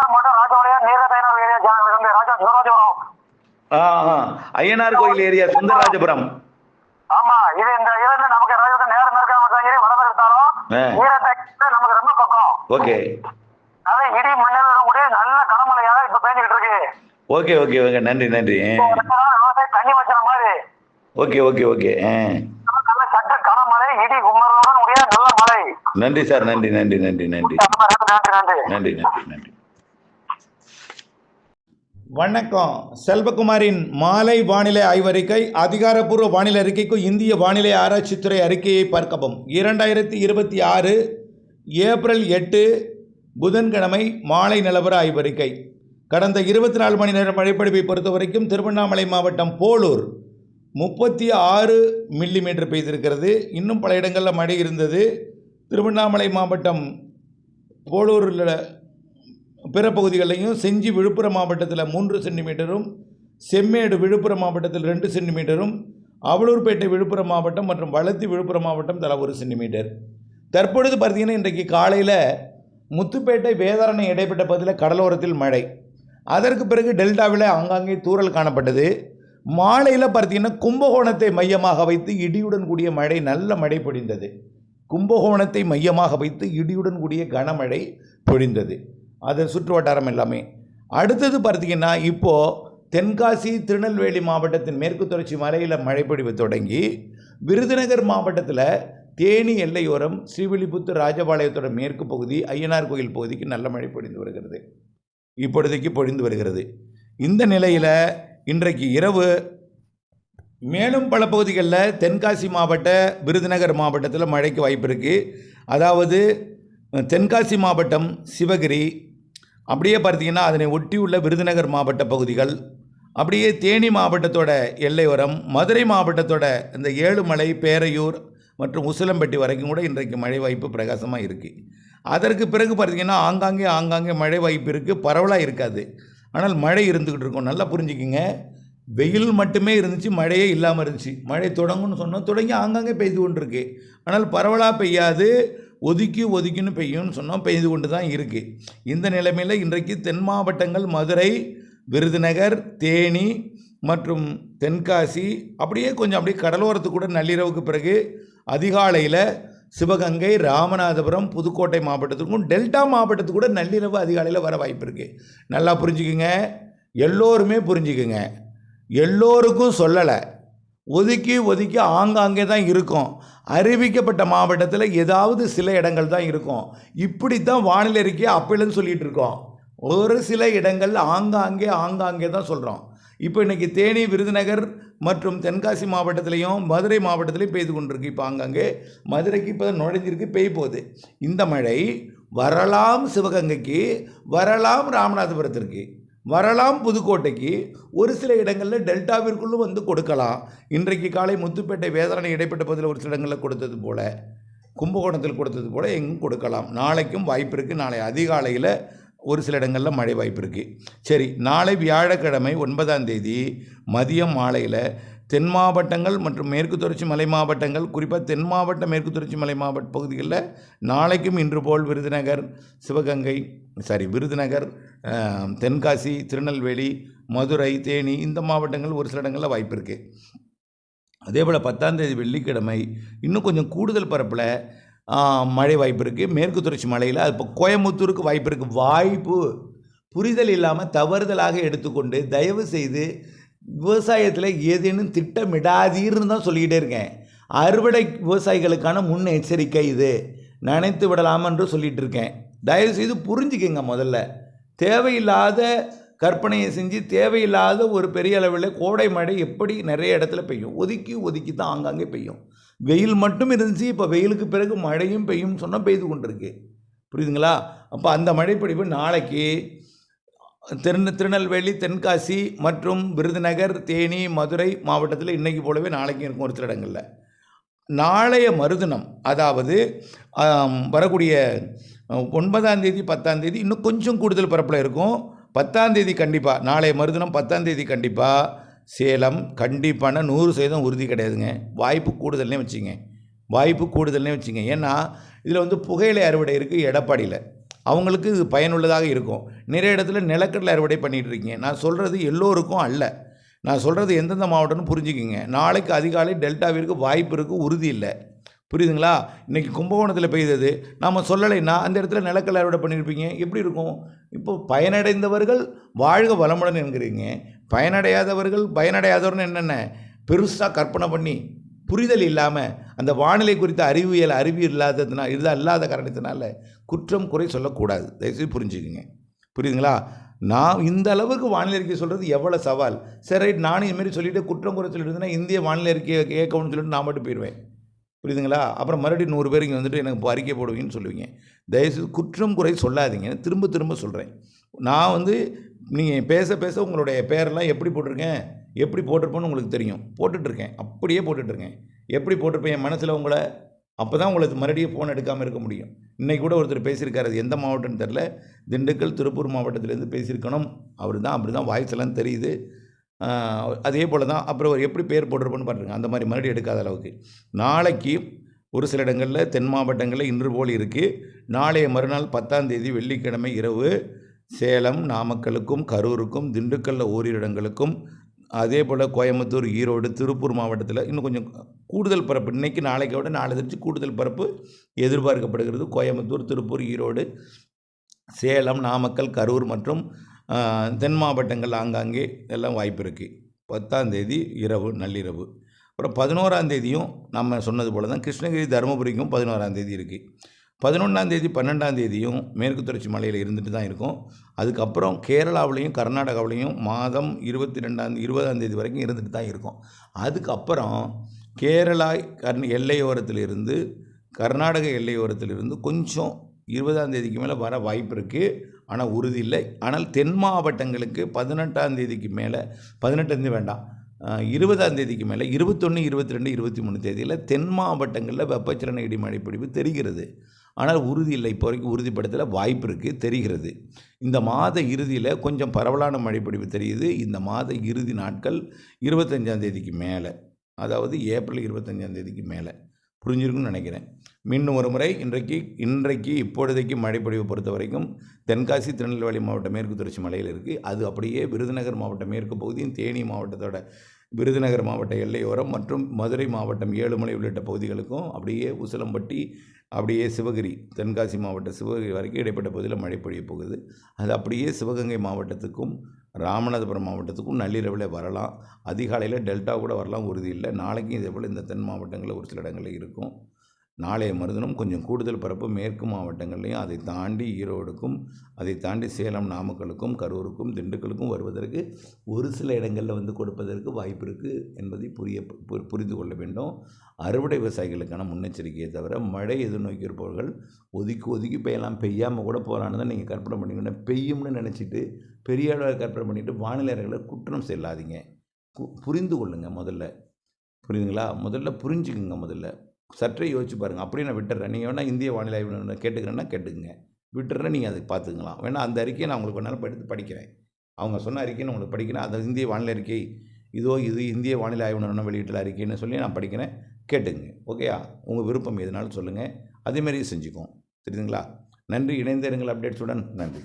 விருதுநகர் மாவட்டம் ராஜபாளையம் நீரதையனர் ஏரியா இருந்து ராஜா சிவராஜபுரம். ஐயனார் கோயில் ஏரியா சுந்தரராஜபுரம். ஆமா, இது இந்த இதுல நமக்கு ராஜபுரம் நேரம் இருக்காங்க வடமே இருந்தாலும் நீரத்தை நமக்கு ரொம்ப பக்கம். ஓகே, அதே இடி மின்னல் கூட நல்ல கனமழையாக இப்ப பேஞ்சிட்டு இருக்கு. ஓகே ஓகே ஓகே, நன்றி நன்றி. தண்ணி வச்சன மாதிரி. Okay okay okay. நல்ல சட்ட கனமழை இடி கும்மருடன் உடைய நல்ல மழை. நன்றி சார், நன்றி நன்றி நன்றி நன்றி நன்றி நன்றி நன்றி. வணக்கம். செல்வகுமாரின் மாலை வானிலை ஆய்வறிக்கை. அதிகாரப்பூர்வ வானிலை அறிக்கைக்கு இந்திய வானிலை ஆராய்ச்சித்துறை அறிக்கையை பார்க்கவும். 2026 ஏப்ரல் 8 புதன்கிழமை மாலை நிலவர ஆய்வறிக்கை. கடந்த 24 மணி நேர மழைப்பொழிவை பொறுத்த வரைக்கும் திருவண்ணாமலை மாவட்டம் போலூர் 36 மில்லிமீட்டர் பெய்திருக்கிறது. இன்னும் பல இடங்களில் மழை இருந்தது. திருவண்ணாமலை மாவட்டம் போலூரில் பிற பகுதிகளிலையும், செஞ்சி விழுப்புரம் மாவட்டத்தில் 3 சென்டிமீட்டரும், செம்மேடு விழுப்புரம் மாவட்டத்தில் 2 சென்டிமீட்டரும், அவலூர்பேட்டை விழுப்புரம் மாவட்டம் மற்றும் வளத்தி விழுப்புரம் மாவட்டம் தலா 1 சென்டிமீட்டர். தற்பொழுது பார்த்தீங்கன்னா இன்றைக்கு காலையில் முத்துப்பேட்டை வேதாரணை இடைப்பட்ட பகுதியில் கடலோரத்தில் மழை. அதற்கு பிறகு டெல்டாவில் ஆங்காங்கே தூறல் காணப்பட்டது. மாலையில் பார்த்தீங்கன்னா கும்பகோணத்தை மையமாக வைத்து இடியுடன் கூடிய மழை, நல்ல மழை பொழிந்தது. கும்பகோணத்தை மையமாக வைத்து இடியுடன் கூடிய கனமழை பொழிந்தது. அது சுற்று வட்டாரம் எல்லாமே. அடுத்தது பார்த்தீங்கன்னா இப்போது தென்காசி திருநெல்வேலி மாவட்டத்தின் மேற்கு தொடர்ச்சி மலையில் மழைப்பொழிவு தொடங்கி விருதுநகர் மாவட்டத்தில் தேனி எல்லையோரம் ஸ்ரீவில்லிபுத்தூர் ராஜபாளையத்தோட மேற்கு பகுதி ஐயனார் கோயில் பகுதிக்கு நல்ல மழை பொழிந்து வருகிறது. இப்பொழுதைக்கு பொழிந்து வருகிறது. இந்த நிலையில் இன்றைக்கு இரவு மேலும் பல பகுதிகளில் தென்காசி மாவட்ட விருதுநகர் மாவட்டத்தில் மழைக்கு வாய்ப்பு இருக்குது. அதாவது தென்காசி மாவட்டம் சிவகிரி, அப்படியே பார்த்திங்கன்னா அதனை ஒட்டியுள்ள விருதுநகர் மாவட்ட பகுதிகள், அப்படியே தேனி மாவட்டத்தோட எல்லையோரம், மதுரை மாவட்டத்தோட இந்த ஏழுமலை, பேரையூர் மற்றும் உசிலம்பட்டி வரைக்கும் கூட இன்றைக்கு மழை வாய்ப்பு பிரகாசமாக இருக்குது. அதற்கு பிறகு பார்த்திங்கன்னா ஆங்காங்கே மழை வாய்ப்பு இருக்குது. பரவலாக இருக்காது, ஆனால் மழை இருந்துக்கிட்டு இருக்கும். நல்லா புரிஞ்சுக்கிங்க. வெயில் மட்டுமே இருந்துச்சு, மழையே இல்லாமல் இருந்துச்சு. மழை தொடங்கும்னு சொன்னோம், தொடங்கி ஆங்காங்கே பெய்து கொண்டு இருக்கு. ஆனால் பரவலாக பெய்யாது, ஒதுக்கின்னு பெய்யும்னு சொன்னோம், பெய்து கொண்டு தான் இருக்குது. இந்த நிலைமையில் இன்றைக்கு தென் மாவட்டங்கள் மதுரை, விருதுநகர், தேனி மற்றும் தென்காசி, அப்படியே கொஞ்சம் அப்படியே கடலோரத்துக்கு கூட நள்ளிரவுக்கு பிறகு அதிகாலையில் சிவகங்கை, ராமநாதபுரம், புதுக்கோட்டை மாவட்டத்துக்கும் டெல்டா மாவட்டத்துக்கு கூட நள்ளிரவு அதிகாலையில் வர வாய்ப்பு இருக்குது. நல்லா புரிஞ்சுக்குங்க, எல்லோருமே புரிஞ்சுக்குங்க. எல்லோருக்கும் சொல்லலை, ஒதுக்கி ஆங்காங்கே தான் இருக்கும். அறிவிக்கப்பட்ட மாவட்டத்தில் ஏதாவது சில இடங்கள் தான் இருக்கும். இப்படி தான் வானிலை அறிக்கையை அப்போலேருந்து சொல்லிகிட்டு இருக்கோம். ஒரு சில இடங்கள் ஆங்காங்கே தான் சொல்கிறோம். இப்போ இன்றைக்கி தேனி, விருதுநகர் மற்றும் தென்காசி மாவட்டத்திலையும் மதுரை மாவட்டத்திலையும் பெய்து கொண்டிருக்கு. இப்போ ஆங்காங்கே மதுரைக்கு இப்போ தான் நுழைஞ்சிருக்கு, பெய்ய போகுது. இந்த மழை வரலாம் சிவகங்கைக்கு, வரலாம் ராமநாதபுரத்திற்கு, வரலாம் புதுக்கோட்டைக்கு, ஒரு சில இடங்களில் டெல்டாவிற்குள்ளும் வந்து கொடுக்கலாம். இன்றைக்கு காலை முத்துப்பேட்டை வேதாரணை இடைப்பட்ட பகுதியில் ஒரு சில இடங்களில் கொடுத்தது போல், கும்பகோணத்தில் கொடுத்தது போல் எங்கும் கொடுக்கலாம். நாளைக்கும் வாய்ப்பு இருக்குது. நாளை அதிகாலையில் ஒரு சில இடங்களில் மழை வாய்ப்பு இருக்குது. சரி, நாளை வியாழக்கிழமை 9ஆம் தேதி மதியம் மாலையில் தென் மாவட்டங்கள் மற்றும் மேற்கு தொடர்ச்சி மலை மாவட்டங்கள், குறிப்பாக தென் மாவட்ட மேற்கு தொடர்ச்சி மலை மாவட்ட பகுதிகளில் நாளைக்கும் இன்று போல் விருதுநகர், தென்காசி, திருநெல்வேலி, மதுரை, தேனி இந்த மாவட்டங்கள் ஒரு சில இடங்களில் வாய்ப்பு இருக்குது. அதே போல் 10ஆம் தேதி வெள்ளிக்கிழமை இன்னும் கொஞ்சம் கூடுதல் பரப்பில் மழை வாய்ப்பு இருக்குது. மேற்கு தொடர்ச்சி மலையில் அது இப்போ கோயம்புத்தூருக்கு வாய்ப்பு இருக்குது. வாய்ப்பு புரிதல் இல்லாமல் தவறுதலாக எடுத்துக்கொண்டு தயவு செய்து விவசாயத்தில் ஏதேனும் திட்டமிடாதீர்னு தான் சொல்லிக்கிட்டே இருக்கேன். அறுவடை விவசாயிகளுக்கான முன்னெச்சரிக்கை இது, நினைத்து விடலாம் என்று சொல்லிகிட்டு இருக்கேன். தயவுசெய்து புரிஞ்சுக்கங்க. முதல்ல தேவையில்லாத கற்பனையை செஞ்சு தேவையில்லாத ஒரு பெரிய அளவில் கோடை மழை எப்படி நிறைய இடத்துல பெய்யும், ஒதுக்கி தான் ஆங்காங்கே பெய்யும். வெயில் மட்டும் இருந்துச்சு, இப்போ வெயிலுக்கு பிறகு மழையும் பெய்யும் சொன்னால் பெய்து கொண்டிருக்கு. புரியுதுங்களா? அப்போ அந்த மழைப்பொழிவு நாளைக்கு திருநெல்வேலி, தென்காசி மற்றும் விருதுநகர், தேனி, மதுரை மாவட்டத்தில் இன்றைக்கு போலவே நாளைக்கும் இருக்கும் ஒரு சில இடங்களில். நாளைய மறுதினம், அதாவது வரக்கூடிய 9ஆம் தேதி 10ஆம் தேதி இன்னும் கொஞ்சம் கூடுதல் பரப்பில் இருக்கும். 10ஆம் தேதி கண்டிப்பாக, நாளைய மறுதினம் 10ஆம் தேதி கண்டிப்பாக சேலம் கண்டிப்பான 100% உறுதி கிடையாதுங்க. வாய்ப்பு கூடுதல்னே வச்சுங்க. ஏன்னா இதில் புகையிலை அறுவடை இருக்குது எடப்பாடியில். அவங்களுக்கு இது பயனுள்ளதாக இருக்கும். நிறைய இடத்துல நிலக்கடலை அறுவடை பண்ணிகிட்டு இருக்கீங்க. நான் சொல்கிறது எல்லோருக்கும் அல்ல, நான் சொல்கிறது எந்தெந்த மாவட்டம்னு புரிஞ்சுக்கிங்க. நாளைக்கு அதிகாலை டெல்டாவிற்கு வாய்ப்பு இருக்குது, உறுதி இல்லை. புரியுதுங்களா? இன்றைக்கி கும்பகோணத்தில் பெய்தது, நாம் சொல்லலைன்னா அந்த இடத்துல நிலக்கடலை அறுவடை பண்ணியிருப்பீங்க. எப்படி இருக்கும்? இப்போ பயனடைந்தவர்கள் வாழ்க வளமுடன் என்கிறீங்க, பயனடையாதவர்னு என்னென்ன பெருசாக கற்பனை பண்ணி புரிதல் இல்லாமல் அந்த வானிலை குறித்த அறிவு இல்லாத காரணத்தினால குற்றம் குறை சொல்லக்கூடாது. தயவுசெய்து புரிஞ்சுக்குங்க. புரியுதுங்களா? நான் இந்த அளவுக்கு வானிலை அறிக்கை சொல்கிறது எவ்வளோ சவால். சரி, நானும் இதுமாரி சொல்லிவிட்டு குற்றம் குறை சொல்லிட்டுனா இந்திய வானிலை அறிக்கையை கேட்கணும்னு சொல்லிட்டு நான் மட்டும் போயிடுவேன். புரியுதுங்களா? அப்புறம் மறுபடியும் 100 பேர் இங்கே வந்துட்டு எனக்கு இப்போ அறிக்கை போடுவீங்கன்னு சொல்லுவீங்க. தயவுசெய்து குற்றம் குறை சொல்லாதீங்க. திரும்ப சொல்கிறேன். நான் நீங்கள் பேச உங்களுடைய பேரெல்லாம் எப்படி போட்டிருப்பேன்னு உங்களுக்கு தெரியும். போட்டுட்ருக்கேன், அப்படியே போட்டுட்ருக்கேன். எப்படி போட்டிருப்பேன் என் மனசில் உங்களை, அப்போ தான் உங்களுக்கு மறுபடியும் ஃபோன் எடுக்காமல் இருக்க முடியும். இன்றைக்கி கூட ஒருத்தர் பேசியிருக்காரு, அது எந்த மாவட்டம்னு தெரில, திண்டுக்கல் திருப்பூர் மாவட்டத்திலேருந்து பேசியிருக்கணும். அப்படி தான் வாய்ஸ் எல்லாம் தெரியுது. அதே போல் தான் அப்புறம் எப்படி பேர் போட்டிருப்போன்னு பாருங்க. அந்த மாதிரி மறுபடியும் எடுக்காத அளவுக்கு. நாளைக்கு ஒரு சில இடங்களில் தென் மாவட்டங்களில் இன்று போல் இருக்குது. நாளைய மறுநாள் 10ஆம் தேதி வெள்ளிக்கிழமை இரவு சேலம், நாமக்கலுக்கும், கரூருக்கும், திண்டுக்கல்லில் ஓரிரு இடங்களுக்கும், அதே போல் கோயம்புத்தூர், ஈரோடு, திருப்பூர் மாவட்டத்தில் இன்னும் கொஞ்சம் கூடுதல் பரப்பு, இன்றைக்கி நாளைக்கு விட நாளை தெரிஞ்சு கூடுதல் பரப்பு எதிர்பார்க்கப்படுகிறது. கோயம்புத்தூர், திருப்பூர், ஈரோடு, சேலம், நாமக்கல், கரூர் மற்றும் தென் மாவட்டங்கள் ஆங்காங்கே எல்லாம் வாய்ப்பு இருக்குது. 10ஆம் தேதி இரவு நள்ளிரவு. அப்புறம் 11ஆம் தேதியும் நம்ம சொன்னது போல் தான் கிருஷ்ணகிரி, தருமபுரிக்கும் 11ஆம் தேதி இருக்குது. 11ஆம் தேதி 12ஆம் தேதியும் மேற்கு தொடர்ச்சி மலையில் இருந்துட்டு தான் இருக்கும். அதுக்கப்புறம் கேரளாவிலையும் கர்நாடகாவிலையும் மாதம் 20ஆம் தேதி வரைக்கும் இருந்துட்டு தான் இருக்கும். அதுக்கப்புறம் கேரளா எல்லையோரத்திலிருந்து கர்நாடக எல்லையோரத்திலிருந்து கொஞ்சம் 20ஆம் தேதிக்கு மேலே வர வாய்ப்பு இருக்குது. ஆனால் உறுதி இல்லை. ஆனால் தென் மாவட்டங்களுக்கு 18ஆம் தேதிக்கு மேலே, 18 தேதி வேண்டாம், 20ஆம் தேதிக்கு மேலே 21, 22, 23 தேதியில் தென் மாவட்டங்களில் வெப்பச்சலன இடிமழை பொழிவு தெரிகிறது. ஆனால் உறுதி இல்லை. இப்போ வரைக்கும் உறுதிப்படுத்தல, வாய்ப்பு இருக்குது, தெரிகிறது. இந்த மாத இறுதியில் கொஞ்சம் பரவலான மழைப்பொழிவு தெரியுது. இந்த மாத இறுதி நாட்கள் 25ஆம் தேதிக்கு மேலே, அதாவது ஏப்ரல் 25ஆம் தேதிக்கு மேலே புரிஞ்சிருக்குன்னு நினைக்கிறேன். மீண்டும் ஒரு முறை, இன்றைக்கு இப்பொழுதைக்கு மழைப்பொழிவு பொறுத்த வரைக்கும் தென்காசி, திருநெல்வேலி மாவட்ட மேற்கு தொடர்ச்சி மலையில் இருக்குது. அது அப்படியே விருதுநகர் மாவட்ட மேற்கு பகுதியும், தேனி மாவட்டத்தோட விருதுநகர் மாவட்ட எல்லையோரம் மற்றும் மதுரை மாவட்டம் ஏழுமலை உள்ளிட்ட பகுதிகளுக்கும், அப்படியே உசிலம்பட்டி, அப்படியே சிவகிரி, தென்காசி மாவட்ட சிவகிரி வரைக்கும் இடைப்பட்ட பகுதியில் மழை பொழிய போகுது. அது அப்படியே சிவகங்கை மாவட்டத்துக்கும் ராமநாதபுரம் மாவட்டத்துக்கும் நள்ளிரவில் வரலாம். அதிகாலையில் டெல்டா கூட வரலாம், உறுதி இல்லை. நாளைக்கும் இதே போல் இந்த தென் மாவட்டங்களில் ஒரு சில இடங்களில் இருக்கும். நாளைய மறுதினம் கொஞ்சம் கூடுதல் பரப்பு மேற்கு மாவட்டங்கள்லையும், அதை தாண்டி ஈரோடுக்கும், அதை தாண்டி சேலம், நாமக்கலுக்கும், கரூருக்கும், திண்டுக்கலுக்கும் வருவதற்கு ஒரு சில இடங்களில் கொடுப்பதற்கு வாய்ப்பு இருக்குது என்பதை புரிந்து கொள்ள வேண்டும். அறுவடை விவசாயிகளுக்கான முன்னெச்சரிக்கையை தவிர மழை எதிர்நோக்கி இருப்பவர்கள் ஒதுக்கி பெய்யாமல் கூட போகலான்னு தான் நீங்கள் கற்பனை பண்ணிக்கணும். பெய்யும்னு நினச்சிட்டு பெரிய அளவில் கற்பனை பண்ணிவிட்டு வானிலை அறிக்கைகளை குற்றம் செல்லாதீங்க. புரிந்து கொள்ளுங்கள் முதல்ல. புரியுதுங்களா? முதல்ல புரிஞ்சுக்குங்க. சற்றே யோசிச்சு பாருங்கள். அப்படியே நான் விட்டுறேன். நீங்கள் வேணால் இந்திய வானிலை ஆய்வு கேட்டுக்கிறேன்னா கேட்டுக்குங்க, விட்டுறேன், நீங்கள் அதை பார்த்துக்கலாம். வேணால் அந்த அறிக்கையை நான் உங்களுக்கு வேணாலும் எடுத்து படிக்கிறேன். அவங்க சொன்ன அறிக்கையை நான் உங்களுக்கு படிக்கிறேன். அது இந்திய வானிலை அறிக்கை, இது இந்திய வானிலை ஆய்வு நிறுவனம் வெளியிட்டுள்ள அறிக்கைன்னு சொல்லி நான் படிக்கிறேன், கேட்டுங்க. ஓகேயா? உங்கள் விருப்பம் எதுனாலும் சொல்லுங்கள், அதேமாதிரி செஞ்சுக்குவோம். தெரியுதுங்களா? நன்றி. இணைந்திருங்கள் அப்டேட்ஸுடன். நன்றி.